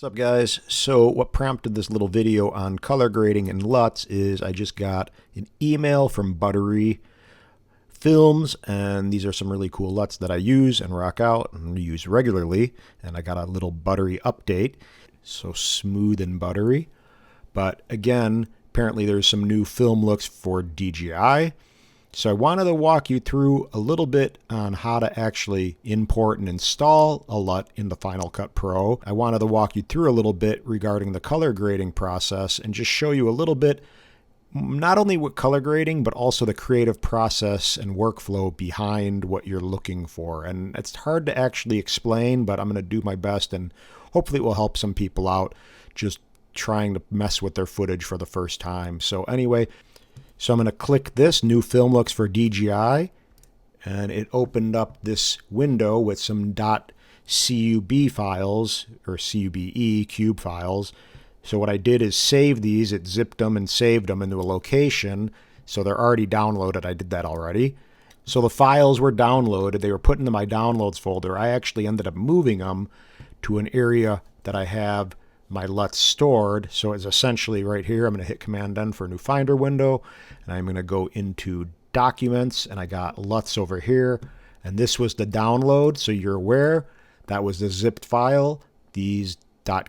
What's up, guys? So what prompted this little video on color grading and LUTs is I just got an email from Butteryfilms, and these are some really cool LUTs that I use and rock out and use regularly. And I got a little buttery update, so smooth and buttery. But again, apparently there's some new film looks for DJI. So I wanted to walk you through a little bit on how to actually import and install a LUT in the Final Cut Pro. I wanted to walk you through a little bit regarding the color grading process and just show you a little bit, not only with color grading, but also the creative process and workflow behind what you're looking for. And it's hard to actually explain, but I'm going to do my best, and hopefully it will help some people out just trying to mess with their footage for the first time. So anyway, so I'm going to click this new film looks for DJI, and it opened up this window with some .cub files, or cube cube files. So what I did is save these. It zipped them and saved them into a location. So they're already downloaded. I did that already. So the files were downloaded. They were put into my downloads folder. I actually ended up moving them to an area that I have my LUTs stored. So it's essentially right here. I'm going to hit Command N for a new Finder window, and I'm going to go into Documents, and I got LUTs over here, and this was the download. So you're aware that was the zipped file, these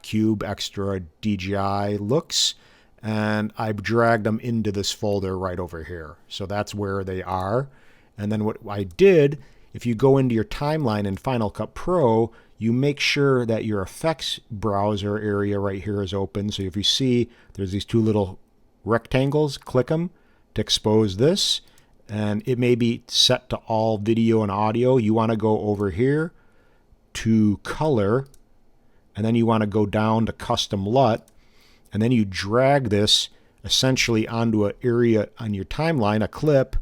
.cube extra DJI looks, and I've dragged them into this folder right over here. So that's where they are. And then what I did, if you go into your timeline in Final Cut Pro, you make sure that your effects browser area right here is open. So if you see there's these two little rectangles, click them to expose this, and it may be set to all video and audio. You want to go over here to color, and then you want to go down to custom LUT, and then you drag this essentially onto an area on your timeline, a clip.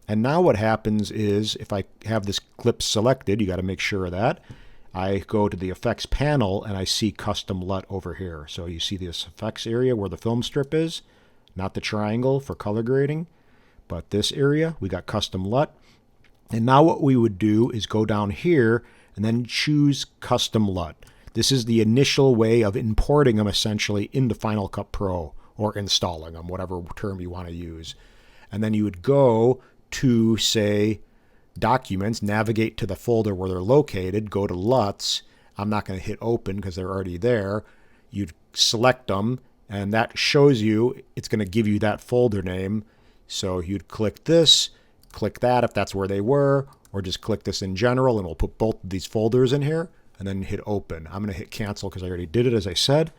And now what happens is, if I have this clip selected, you got to make sure of that, I go to the effects panel and I see custom LUT over here. So you see this effects area where the film strip is, not the triangle for color grading, but this area, we got custom LUT. And now what we would do is go down here and then choose custom LUT. This is the initial way of importing them essentially into Final Cut Pro, or installing them, whatever term you want to use. And then you would go to, say, Documents, navigate to the folder where they're located, go to LUTs. I'm not going to hit open because they're already there. You'd select them, and that shows you, it's going to give you that folder name. So you'd click this, click that if that's where they were, or just click this in general, and we'll put both of these folders in here, and then hit open. I'm going to hit cancel because I already did it, as I said.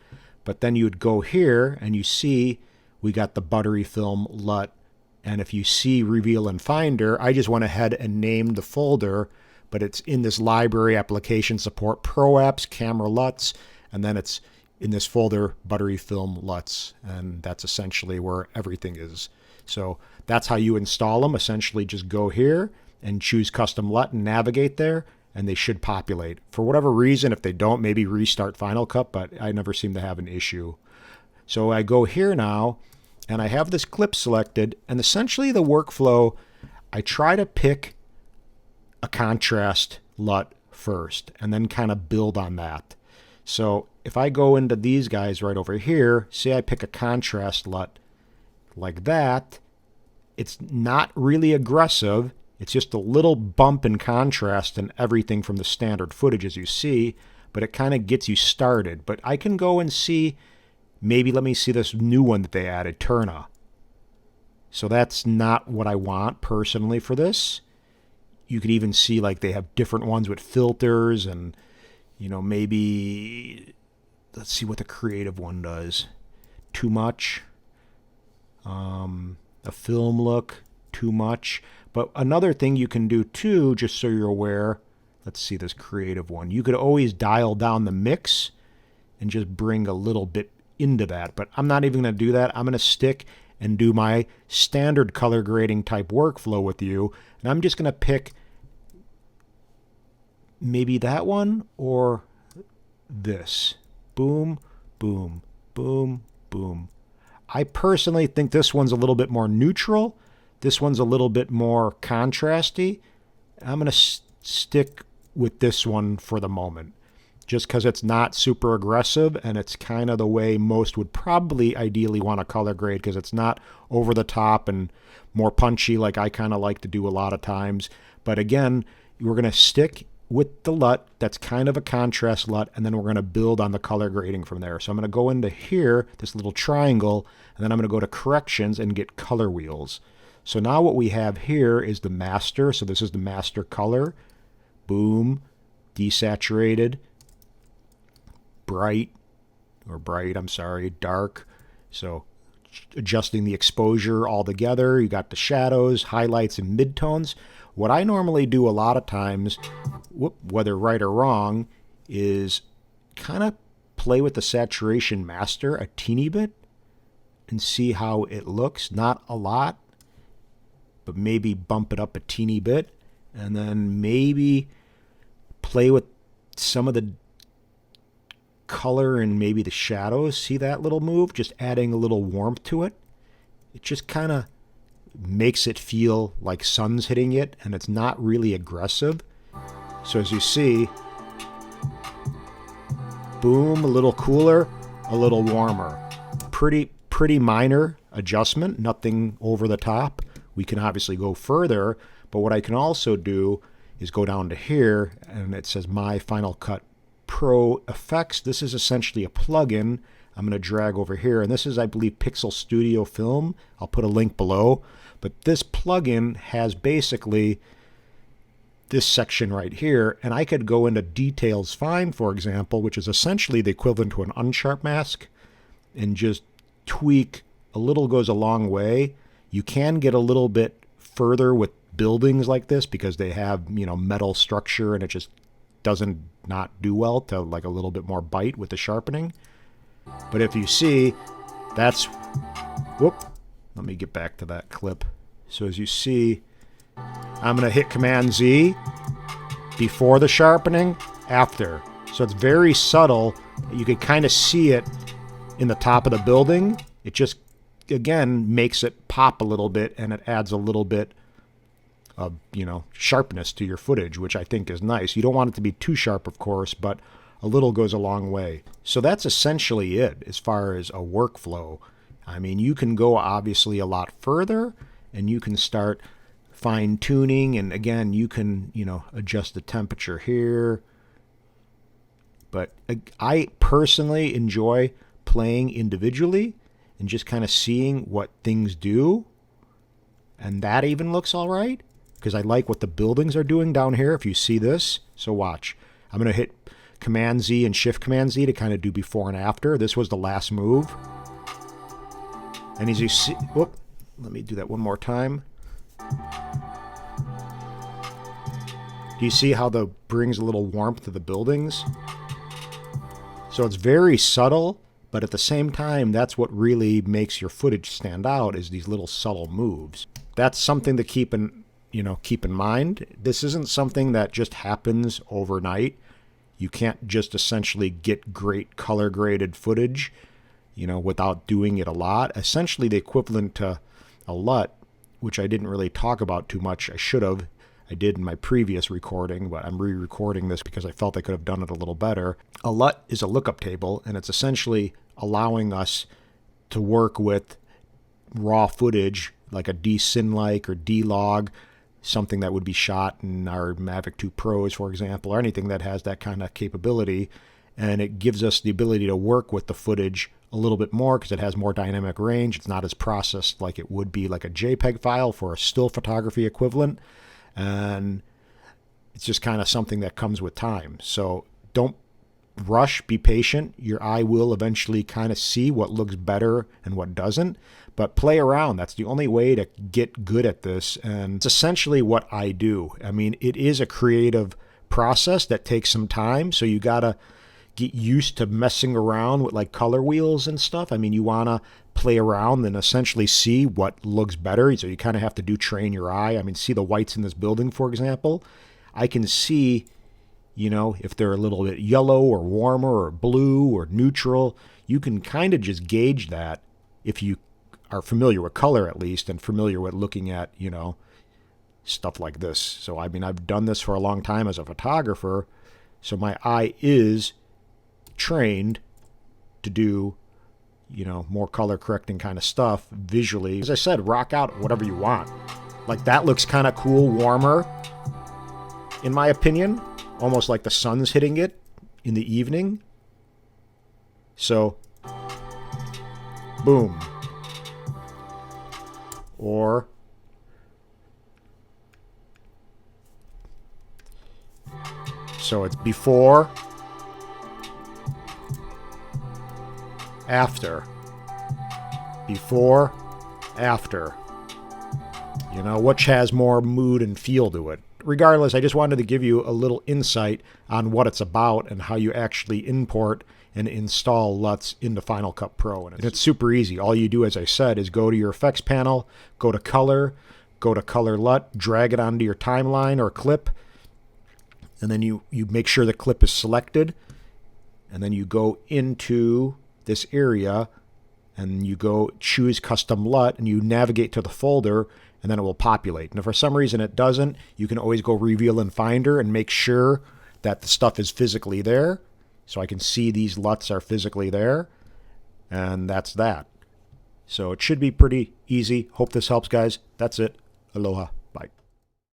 But then you'd go here, and you see we got the Butteryfilm LUT. And if you see Reveal in Finder, I just went ahead and named the folder, but it's in this Library Application Support Pro Apps, Camera LUTs, and then it's in this folder, Butteryfilm LUTs, and that's essentially where everything is. So that's how you install them. Essentially just go here and choose Custom LUT and navigate there, and they should populate. For whatever reason, if they don't, maybe restart Final Cut, but I never seem to have an issue. So I go here now, and I have this clip selected, and essentially the workflow, I try to pick a contrast LUT first and then kind of build on that. So if I go into these guys right over here, say I pick a contrast LUT like that, it's not really aggressive. It's just a little bump in contrast and everything from the standard footage as you see, but it kind of gets you started. But I can go and see, maybe let me see this new one that they added, Turna. So that's not what I want personally for this. You could even see like they have different ones with filters, and maybe let's see what the creative one does. Too much. A film look, too much. But another thing you can do too, just so you're aware, let's see this creative one. You could always dial down the mix and just bring a little bit into that, but I'm not even going to do that. I'm going to stick and do my standard color grading type workflow with you, and I'm just going to pick maybe that one or this. Boom, boom, boom, boom. I personally think this one's a little bit more neutral. This one's a little bit more contrasty. I'm going to stick with this one for the moment. just because it's not super aggressive, and it's kind of the way most would probably ideally want to color grade, because it's not over the top and more punchy like I kind of like to do a lot of times. But again, we're going to stick with the LUT. That's kind of a contrast LUT, and then we're going to build on the color grading from there. So I'm going to go into here, this little triangle, and then I'm going to go to corrections and get color wheels. So now what we have here is the master. So this is the master color. Boom, desaturated, bright, dark. So adjusting the exposure all together. You got the shadows, highlights, and midtones. What I normally do a lot of times, whether right or wrong, is kind of play with the saturation master a teeny bit and see how it looks. Not a lot, but maybe bump it up a teeny bit, and then maybe play with some of the color and maybe the shadows. See that little move? Just adding a little warmth to it. It just kind of makes it feel like sun's hitting it, and it's not really aggressive. So as you see, boom, a little cooler, a little warmer. Pretty minor adjustment, nothing over the top. We can obviously go further, but what I can also do is go down to here, and it says My Final Cut Pro Effects. This is essentially a plugin. I'm going to drag over here, and this is, I believe, Pixel Studio Film. I'll put a link below. But this plugin has basically this section right here, and I could go into Details Fine, for example, which is essentially the equivalent to an unsharp mask, and just tweak. A little goes a long way. You can get a little bit further with buildings like this because they have, metal structure, and it just doesn't not do well to like a little bit more bite with the sharpening. But if you see, that's, let me get back to that clip. So as you see, I'm going to hit Command Z before the sharpening, after. So it's very subtle. You can kind of see it in the top of the building. It just, again, makes it pop a little bit, and it adds a little bit of, sharpness to your footage, which I think is nice. You don't want it to be too sharp, of course, but a little goes a long way. So that's essentially it as far as a workflow. I mean, you can go obviously a lot further, and you can start fine-tuning, and again, you can, adjust the temperature here. But I personally enjoy playing individually and just kind of seeing what things do. And that even looks all right, because I like what the buildings are doing down here, if you see this. So watch. I'm going to hit Command Z and Shift Command Z to kind of do before and after. This was the last move. And as you see, let me do that one more time. Do you see how the brings a little warmth to the buildings? So it's very subtle, but at the same time, that's what really makes your footage stand out, is these little subtle moves. That's something to keep in mind. This isn't something that just happens overnight. You can't just essentially get great color graded footage, without doing it a lot. Essentially the equivalent to a LUT, which I didn't really talk about too much. I should have. I did in my previous recording, but I'm re-recording this because I felt I could have done it a little better. A LUT is a lookup table, and it's essentially allowing us to work with raw footage like a dsyn-like or d-log, something that would be shot in our Mavic 2 Pros, for example, or anything that has that kind of capability. And it gives us the ability to work with the footage a little bit more because it has more dynamic range. It's not as processed like it would be like a JPEG file for a still photography equivalent. And it's just kind of something that comes with time. So don't rush, be patient. Your eye will eventually kind of see what looks better and what doesn't. But play around. That's the only way to get good at this. And it's essentially what I do. I mean, it is a creative process that takes some time. So you got to get used to messing around with like color wheels and stuff. I mean, you want to play around and essentially see what looks better. So you kind of have to train your eye. I mean, see the whites in this building, for example. I can see, if they're a little bit yellow or warmer or blue or neutral. You can kind of just gauge that if you are familiar with color, at least, and familiar with looking at, stuff like this. So, I mean, I've done this for a long time as a photographer. So my eye is trained to do, more color correcting kind of stuff visually. As I said, rock out whatever you want. Like that looks kind of cool, warmer, in my opinion. Almost like the sun's hitting it in the evening. So, boom. Or so it's before, after, before, after. Which has more mood and feel to it. Regardless, I just wanted to give you a little insight on what it's about and how you actually import and install LUTs into Final Cut Pro. And it's super easy. All you do, as I said, is go to your effects panel, go to color LUT, drag it onto your timeline or clip, and then you make sure the clip is selected, and then you go into this area and you go choose custom LUT and you navigate to the folder, and then it will populate. And if for some reason it doesn't, you can always go reveal in Finder and make sure that the stuff is physically there. So I can see these LUTs are physically there. And that's that. So it should be pretty easy. Hope this helps, guys. That's it. Aloha. Bye.